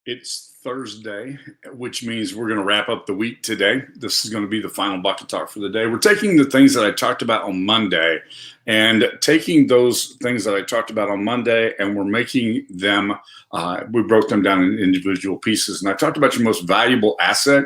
It's Thursday, which means we're going to wrap up the week today. This is going to be the final bucket talk for the day. We're taking the things that I talked about on Monday and taking those things that I talked about on Monday, and we're making them, we broke them down in individual pieces. And I talked about your most valuable asset,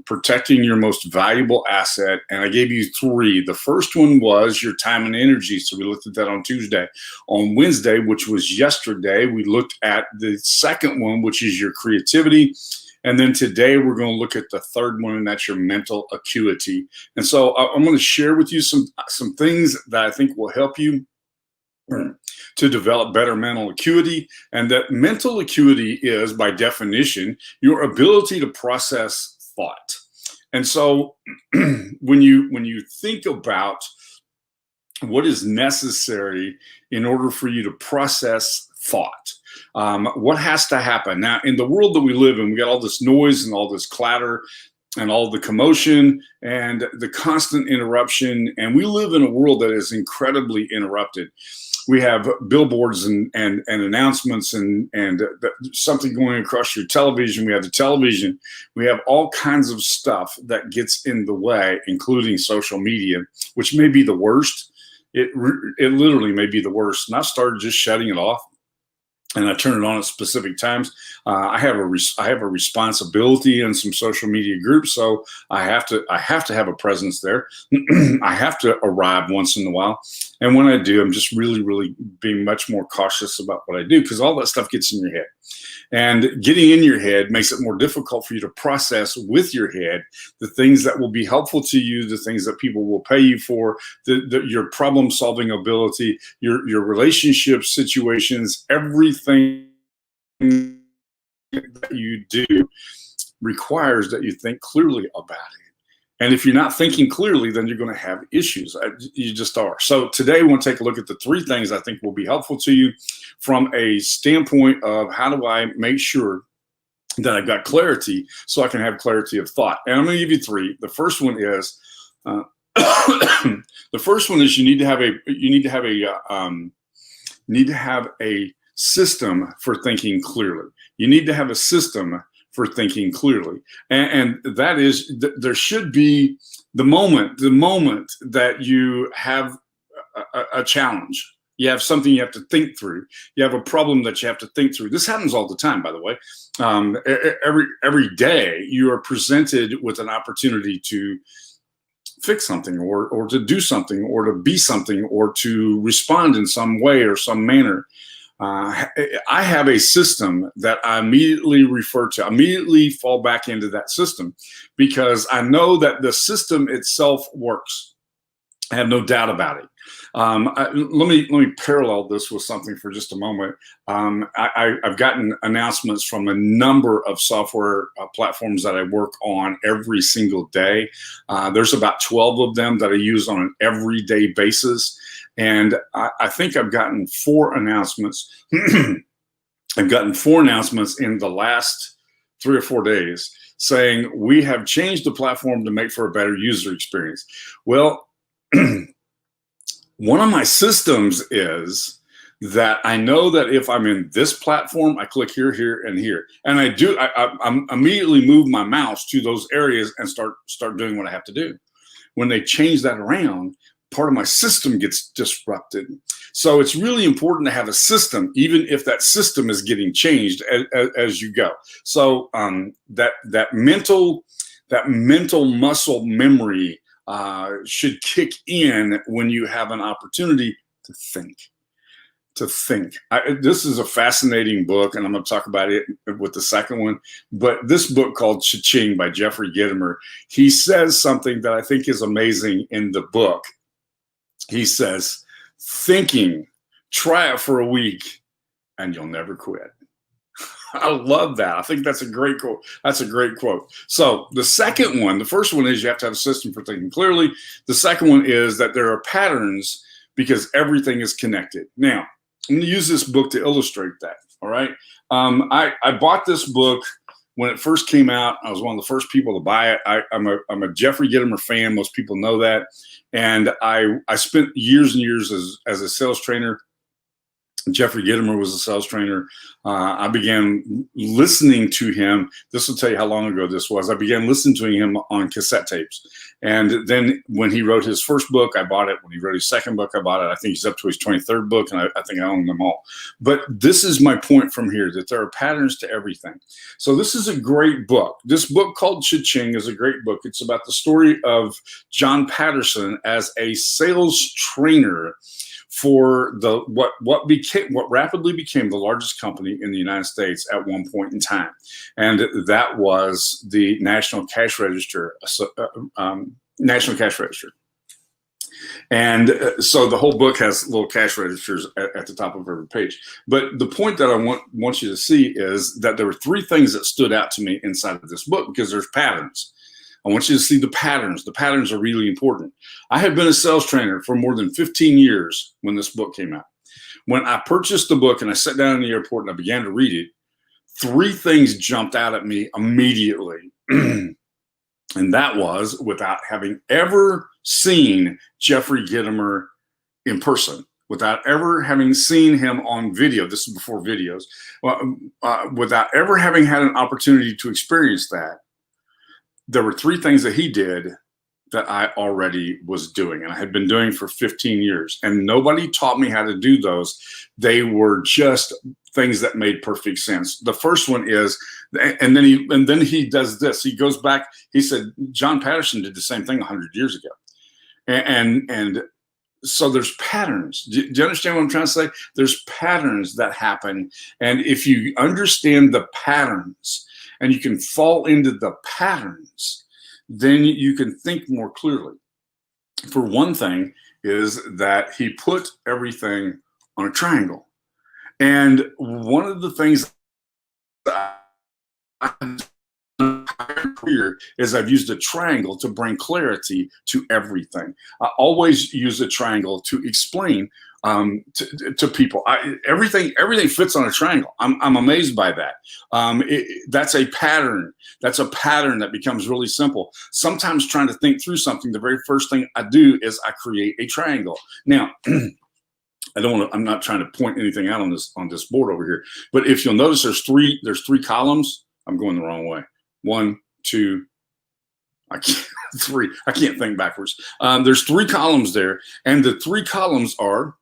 protecting your most valuable asset. And I gave you three. The first one was your time and energy. So we looked at that on Tuesday. On Wednesday, which was yesterday, we looked at the second one, which is your creativity. And then today we're going to look at the third one, and that's your mental acuity. And so I'm going to share with you some things that I think will help you to develop better mental acuity. And that mental acuity is, by definition, your ability to process thought. And so when you think about what is necessary in order for you to process thought, what has to happen? Now, in the world that we live in, we got all this noise and all this clatter and all the commotion and the constant interruption. And we live in a world that is incredibly interrupted. We have billboards and announcements and something going across your television. We have the television. We have all kinds of stuff that gets in the way, including social media, which may be the worst. It literally may be the worst. And I started just shutting it off, and I turn it on at specific times. I have a responsibility in some social media groups, so I have to have a presence there. I have to arrive once in a while, and when I do, I'm just really being much more cautious about what I do, because all that stuff gets in your head, and getting in your head makes it more difficult for you to process with your head the things that will be helpful to you, the things that people will pay you for, your problem-solving ability, your relationship situations, everything that you do requires that you think clearly about it. And if you're not thinking clearly, then you're going to have issues. You just are. So today we want to take a look at the three things I think will be helpful to you from a standpoint of how do I make sure that I've got clarity so I can have clarity of thought. And I'm going to give you three. The first one is you need to have a system for thinking clearly. You need to have a system for thinking clearly. And that is, there should be the moment that you have a challenge. You have something you have to think through. You have a problem that you have to think through. This happens all the time, by the way. Every day you are presented with an opportunity to fix something or to do something or to be something or to respond in some way or some manner. I have a system that I immediately immediately fall back into that system, because I know that the system itself works. I have no doubt about it. Let me parallel this with something for just a moment. I've gotten announcements from a number of software platforms that I work on every single day. There's about 12 of them that I use on an everyday basis. And I think I've gotten 4 announcements. I've gotten 4 announcements in the last 3 or 4 days saying we have changed the platform to make for a better user experience. Well, one of my systems is that I know that if I'm in this platform, I click here, here, and here. And I immediately move my mouse to those areas and start doing what I have to do. When they change that around, part of my system gets disrupted. So it's really important to have a system, even if that system is getting changed as you go. So that mental muscle memory should kick in when you have an opportunity to think. This is a fascinating book, and I'm going to talk about it with the second one. But this book called Cha-Ching by Jeffrey Gitomer, he says something that I think is amazing in the book. He says, thinking, try it for a week and you'll never quit. I love that. I think that's a great quote. That's a great quote. So the second one, the first one is you have to have a system for thinking clearly. The second one is that there are patterns because everything is connected. Now, I'm going to use this book to illustrate that. All right. I bought this book when it first came out. I was one of the first people to buy it. I'm a Jeffrey Gitomer fan. Most people know that. And I spent years and years as a sales trainer. Jeffrey Gitomer was a sales trainer. I began listening to him. This will tell you how long ago this was. I began listening to him on cassette tapes. And then when he wrote his first book, I bought it. When he wrote his second book, I bought it. I think he's up to his 23rd book, and I think I own them all. But this is my point from here, that there are patterns to everything. So this is a great book. This book called Cha-Ching is a great book. It's about the story of John Patterson as a sales trainer for what rapidly became the largest company in the United States at one point in time, and that was the National Cash Register. National Cash Register. And so the whole book has little cash registers at the top of every page. But the point that I want you to see is that there were three things that stood out to me inside of this book, because there's patterns. I want you to see the patterns. The patterns are really important. I had been a sales trainer for more than 15 years when this book came out. When I purchased the book and I sat down in the airport and I began to read it, three things jumped out at me immediately. And that was, without having ever seen Jeffrey Gitomer in person, without ever having seen him on video, this is before videos, without ever having had an opportunity to experience that, there were three things that he did that I already was doing, and I had been doing for 15 years, and nobody taught me how to do those. They were just things that made perfect sense. The first one is, and then he does this. He goes back. He said John Patterson did the same thing 100 years ago, and so there's patterns. Do you understand what I'm trying to say? There's patterns that happen, and if you understand the patterns and you can fall into the patterns, then you can think more clearly. For one thing is that he put everything on a triangle. And one of the things that I've done in my career is I've used a triangle to bring clarity to everything. I always use a triangle to explain to people. Everything fits on a triangle. I'm amazed by that. That's a pattern. That's a pattern that becomes really simple. Sometimes trying to think through something, the very first thing I do is I create a triangle. Now, I'm not trying to point anything out on this board over here, but if you'll notice, there's three columns. I'm going the wrong way. 1, 2, three. I can't think backwards. There's three columns there, and the three columns are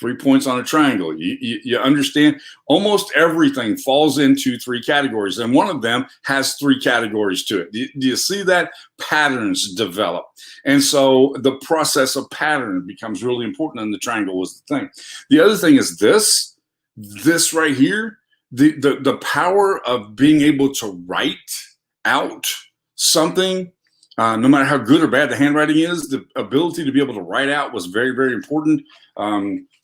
3 points on a triangle. You understand? Almost everything falls into three categories, and one of them has three categories to it. Do you see that? Patterns develop. And so the process of pattern becomes really important, and the triangle was the thing. The other thing is this right here, the power of being able to write out something, no matter how good or bad the handwriting is, the ability to be able to write out was very, very important.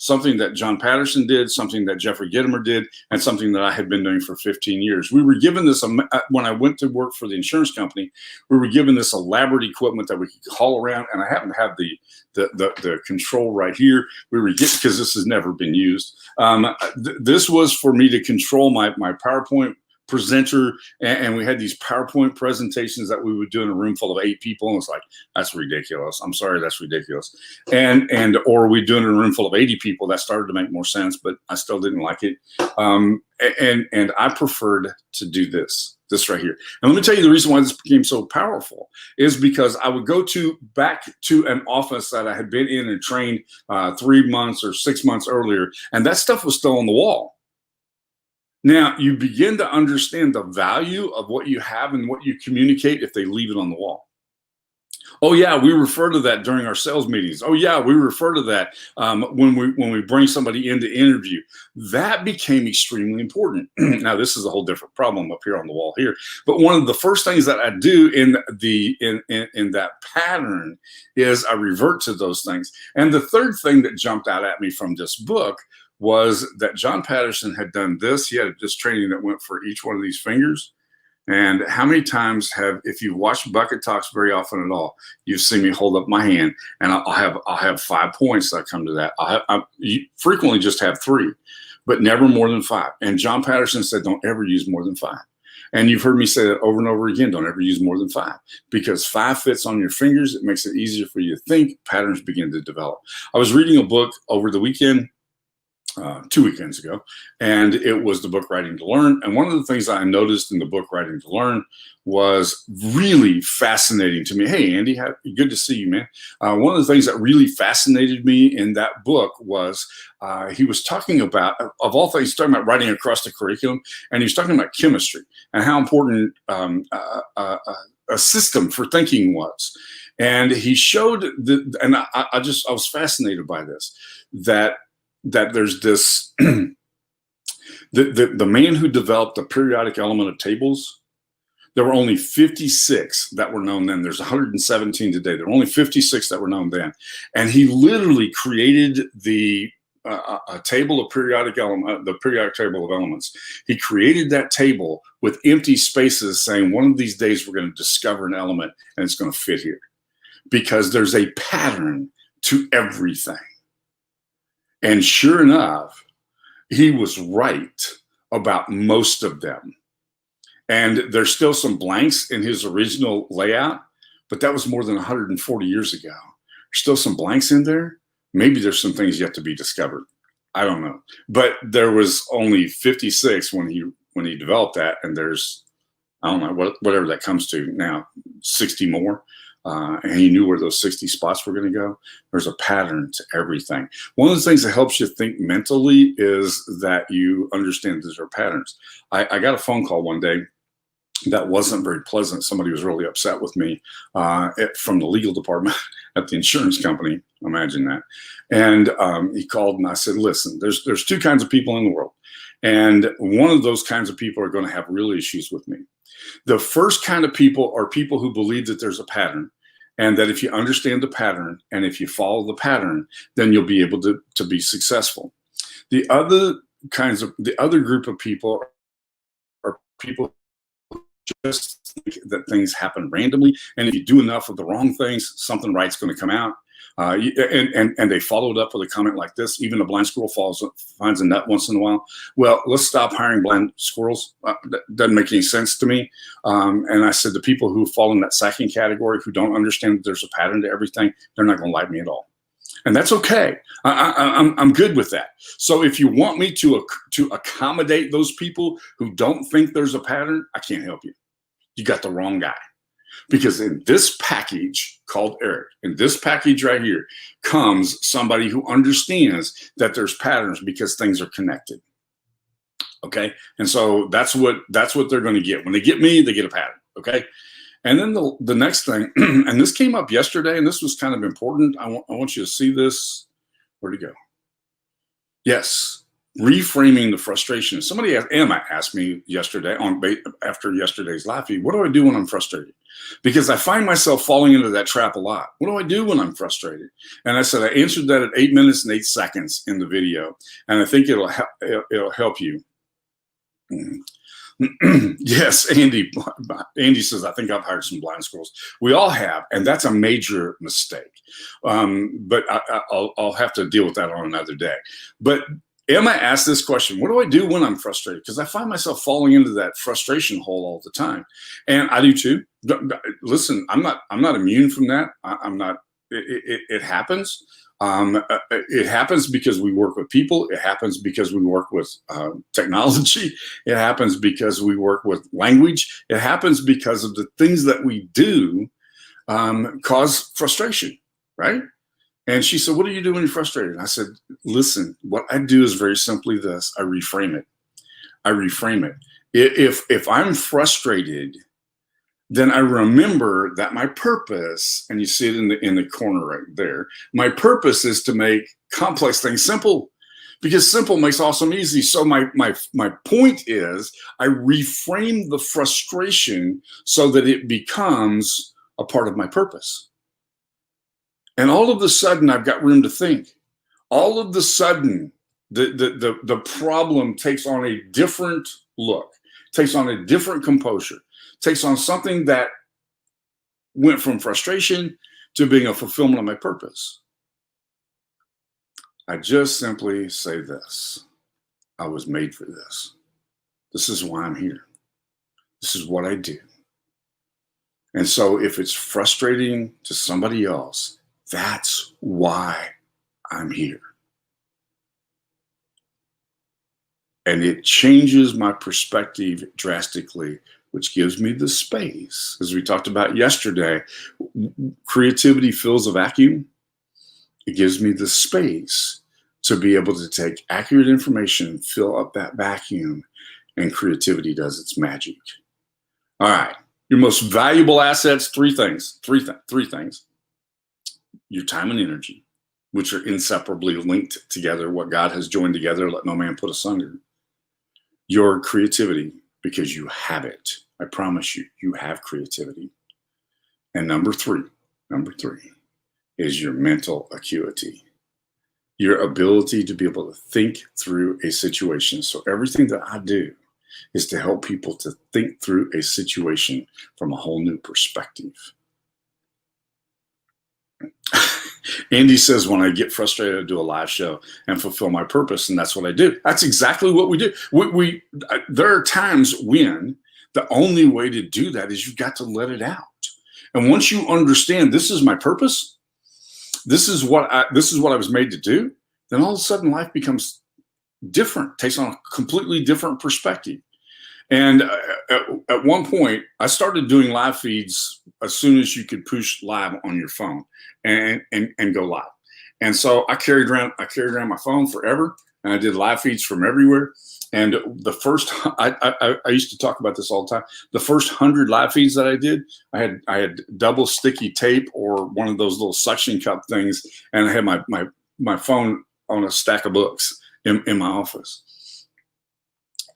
Something that John Patterson did, something that Jeffrey Gitomer did, and something that I had been doing for 15 years. We were given this, when I went to work for the insurance company, we were given this elaborate equipment that we could haul around, and I happen to have the control right here. We were getting, because this has never been used. This was for me to control my PowerPoint presenter, and we had these PowerPoint presentations that we would do in a room full of 8 people, and it's like, that's ridiculous. I'm sorry, that's ridiculous. Or we do it in a room full of 80 people. That started to make more sense, but I still didn't like it. And I preferred to do this right here. And let me tell you the reason why this became so powerful is because I would go back to an office that I had been in and trained 3 months or 6 months earlier, and that stuff was still on the wall. Now, you begin to understand the value of what you have and what you communicate if they leave it on the wall. Oh, yeah, we refer to that during our sales meetings. Oh, yeah, we refer to that when we bring somebody in to interview. That became extremely important. Now, this is a whole different problem up here on the wall here. But one of the first things that I do in that pattern is I revert to those things. And the third thing that jumped out at me from this book was that John Patterson had done this. He had this training that went for each one of these fingers. And how many times if you've watched Bucket Talks very often at all, you've seen me hold up my hand, and I'll have 5 points that come to that. I frequently just have 3, but never more than 5. And John Patterson said, don't ever use more than 5. And you've heard me say that over and over again, don't ever use more than 5, because 5 fits on your fingers. It makes it easier for you to think. Patterns begin to develop. I was reading a book over the weekend. 2 weekends ago, and it was the book Writing to Learn. And one of the things I noticed in the book Writing to Learn was really fascinating to me. Hey, Andy, good to see you, man. One of the things that really fascinated me in that book was he was talking about, of all things, talking about writing across the curriculum, and he was talking about chemistry and how important a system for thinking was. And he showed and I was fascinated by this, that there's this the man who developed the periodic element of tables, there were only 56 that were known then. There's 117 today. There were only 56 that were known then. And he literally created the a table of periodic element, the periodic table of elements. He created that table with empty spaces, saying one of these days we're going to discover an element and it's going to fit here, because there's a pattern to everything. And sure enough, he was right about most of them. And there's still some blanks in his original layout, but that was more than 140 years ago. There's still some blanks in there. Maybe there's some things yet to be discovered. I don't know. But there was only 56 when he developed that, and there's, I don't know, whatever that comes to now, 60 more. And he knew where those 60 spots were going to go. There's a pattern to everything. One of the things that helps you think mentally is that you understand these are patterns. I got a phone call one day that wasn't very pleasant. Somebody was really upset with me from the legal department at the insurance company. Imagine that. And he called and I said, listen, there's two kinds of people in the world. And one of those kinds of people are going to have real issues with me. The first kind of people are people who believe that there's a pattern, and that if you understand the pattern and if you follow the pattern, then you'll be able to be successful. The other group of people are people who just think that things happen randomly, and if you do enough of the wrong things, something right's going to come out. And they followed up with a comment like this: even a blind squirrel finds a nut once in a while. Well, let's stop hiring blind squirrels. That doesn't make any sense to me. And I said, the people who fall in that second category, who don't understand that there's a pattern to everything, they're not going to like me at all. And that's okay. I'm good with that. So if you want me to accommodate those people who don't think there's a pattern, I can't help you. You got the wrong guy. Because in this package called Eric, in this package right here, comes somebody who understands that there's patterns because things are connected. Okay, and so that's what they're going to get. When they get me, they get a pattern. Okay, and then the next thing, and this came up yesterday, and this was kind of important. I want you to see this. Where'd it go? Yes. Reframing the frustration. Somebody, Emma, asked me yesterday after yesterday's live feed, what do I do when I'm frustrated? Because I find myself falling into that trap a lot. What do I do when I'm frustrated? And I said, I answered that at 8 minutes and 8 seconds in the video. And I think it'll help you. Yes, Andy says, I think I've hired some blind squirrels. We all have, and that's a major mistake. But I'll have to deal with that on another day. But Emma asked this question: what do I do when I'm frustrated? Because I find myself falling into that frustration hole all the time, and I do too. Listen, I'm not immune from that. I'm not. It happens. It happens because we work with people. It happens because we work with technology. It happens because we work with language. It happens because of the things that we do cause frustration, right? And she said, what do you do when you're frustrated? And I said, listen, what I do is very simply this. I reframe it. If I'm frustrated, then I remember that my purpose, and you see it in the corner right there, my purpose is to make complex things simple, because simple makes awesome easy. So my point is, I reframe the frustration so that it becomes a part of my purpose. And all of a sudden, I've got room to think. All of a sudden, the problem takes on a different look, takes on a different composure, takes on something that went from frustration to being a fulfillment of my purpose. I just simply say this: I was made for this. This is why I'm here. This is what I do. And so if it's frustrating to somebody else, that's why I'm here. And it changes my perspective drastically, which gives me the space. As we talked about yesterday, creativity fills a vacuum. It gives me the space to be able to take accurate information, fill up that vacuum, and creativity does its magic. All right. Your most valuable assets, three things. Your time and energy, which are inseparably linked together. What God has joined together, let no man put asunder. Your creativity, because you have it. I promise you, you have creativity. And number three is your mental acuity. Your ability to be able to think through a situation. So everything that I do is to help people to think through a situation from a whole new perspective. Andy says, when I get frustrated, I do a live show and fulfill my purpose. And that's what I do. That's exactly what we do. There are times when the only way to do that is you've got to let it out. And once you understand this is my purpose, this is what I was made to do, then all of a sudden life becomes different, takes on a completely different perspective. And at one point, I started doing live feeds as soon as you could push live on your phone and go live. And so I carried around my phone forever, and I did live feeds from everywhere. And the first, I used to talk about this all the time. The first 100 live feeds that I did, I had double sticky tape or one of those little suction cup things, and I had my phone on a stack of books in my office.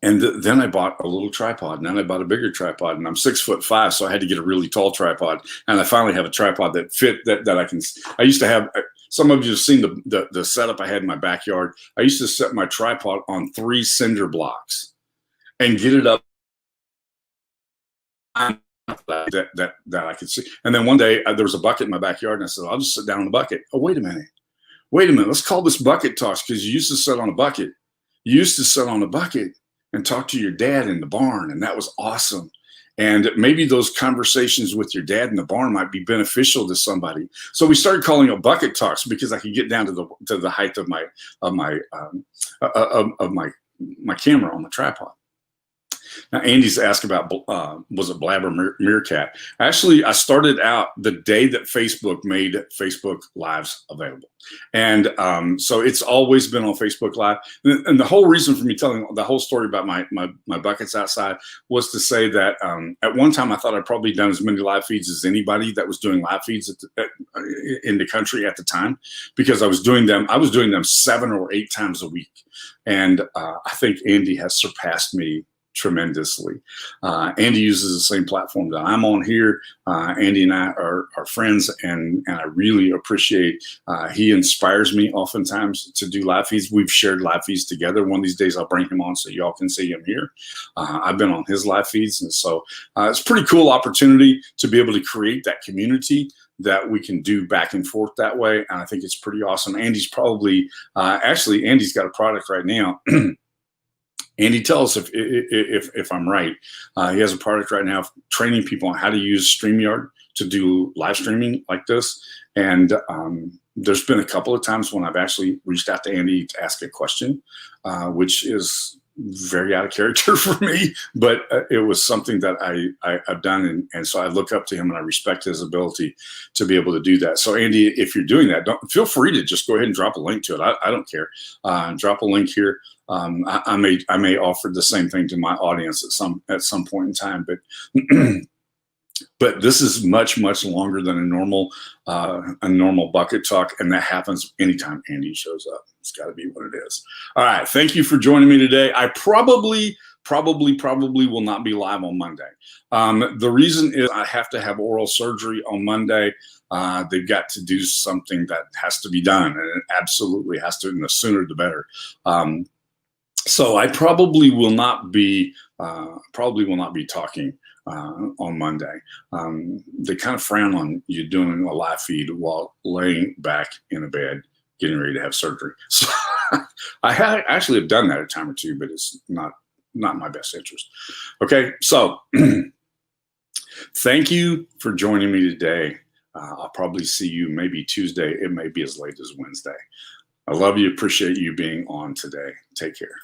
And then I bought a little tripod, and then I bought a bigger tripod, and I'm 6'5", so I had to get a really tall tripod. And I finally have a tripod that fit that I can. I used to have. Some of you have seen the setup I had in my backyard. I used to set my tripod on 3 cinder blocks and get it up that I could see. And then one day there was a bucket in my backyard, and I said, I'll just sit down on the bucket. Oh, wait a minute. Let's call this bucket toss, because you used to sit on a bucket. You used to sit on a bucket and talk to your dad in the barn, and that was awesome. And maybe those conversations with your dad in the barn might be beneficial to somebody. So we started calling it bucket talks, because I could get down to the height of my camera on the tripod. Now, Andy's asked about, was it Blab or Meerkat? Actually, I started out the day that Facebook made Facebook Lives available. And so it's always been on Facebook Live. And the whole reason for me telling the whole story about my buckets outside was to say that at one time I thought I'd probably done as many live feeds as anybody that was doing live feeds in the country at the time, because I was doing them 7 or 8 times a week. And I think Andy has surpassed me tremendously. Andy uses the same platform that I'm on here. Andy and I are friends, and I really appreciate, he inspires me oftentimes to do live feeds. We've shared live feeds together. One of these days I'll bring him on so y'all can see him here. I've been on his live feeds, and so it's a pretty cool opportunity to be able to create that community that we can do back and forth that way. And I think it's pretty awesome. Andy's probably, Andy's got a product right now. Andy, tell us if I'm right. He has a product right now training people on how to use StreamYard to do live streaming like this. And there's been a couple of times when I've actually reached out to Andy to ask a question, which is very out of character for me, but it was something that I've done. And so I look up to him, and I respect his ability to be able to do that. So Andy, if you're doing that, feel free to just go ahead and drop a link to it. I don't care. Drop a link here. I may offer the same thing to my audience at some point in time, but this is much longer than a normal bucket talk, and that happens anytime Andy shows up. It's got to be what it is. All right, thank you for joining me today. I probably will not be live on Monday. The reason is I have to have oral surgery on Monday. They've got to do something that has to be done, and it absolutely has to, and the sooner the better. So I probably will not be talking on Monday. They kind of frown on you doing a live feed while laying back in a bed getting ready to have surgery. So I actually have done that a time or two, but it's not my best interest. Okay, so thank you for joining me today. I'll probably see you maybe Tuesday. It may be as late as Wednesday. I love you. Appreciate you being on today. Take care.